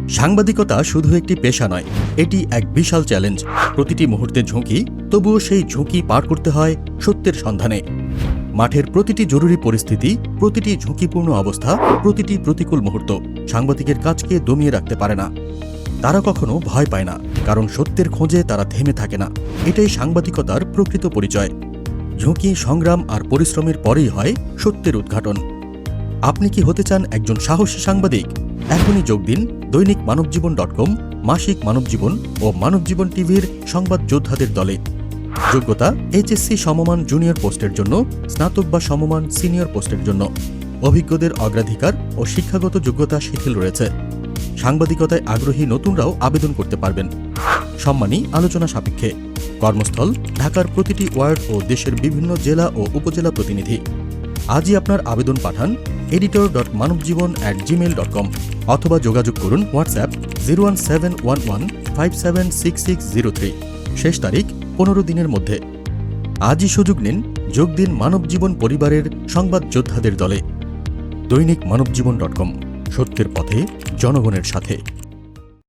সাংবাদিকতা শুধু একটি পেশা নয়, এটি এক বিশাল চ্যালেঞ্জ। প্রতিটি মুহূর্তে ঝুঁকি, তবুও সেই ঝুঁকি পার করতে হয় সত্যের সন্ধানে। মাঠের প্রতিটি জরুরি পরিস্থিতি, প্রতিটি ঝুঁকিপূর্ণ অবস্থা, প্রতিটি প্রতিকূল মুহূর্ত সাংবাদিকের কাজকে দমিয়ে রাখতে পারে না। তারা কখনো ভয় পায় না, কারণ সত্যের খোঁজে তারা থেমে থাকে না। এটাই সাংবাদিকতার প্রকৃত পরিচয়। ঝুঁকি, সংগ্রাম আর পরিশ্রমের পরেই হয় সত্যের উদ্ঘাটন। আপনি কি হতে চান একজন সাহসী সাংবাদিক? এখনই যোগ দিন দৈনিক মানবজীবন.com, মাসিক মানবজীবন ও মানবজীবন টিভির সংবাদ যোদ্ধাদের দলে। যোগ্যতা: এইচএসসি সমমান জুনিয়র পোস্টের জন্য, স্নাতক বা সমমান সিনিয়র পোস্টের জন্য। অভিজ্ঞদের অগ্রাধিকার ও শিক্ষাগত যোগ্যতা শিথিল রয়েছে। সাংবাদিকতায় আগ্রহী নতুনরাও আবেদন করতে পারবেন। সম্মানী আলোচনা সাপেক্ষে। কর্মস্থল: ঢাকার প্রতিটি ওয়ার্ড ও দেশের বিভিন্ন জেলা ও উপজেলা প্রতিনিধি। আজই আপনার আবেদন পাঠান editor.manobjibon@gmail.com অথবা যোগাযোগ করুন হোয়াটসঅ্যাপ 01711576603। শেষ তারিখ 15 দিনের মধ্যে। আজই সুযোগ নিন, যোগ দিন মানবজীবন পরিবারের সংবাদ যোদ্ধাদের দলে। দৈনিক মানবজীবন.com, সত্যের পথে, জনগণের সাথে।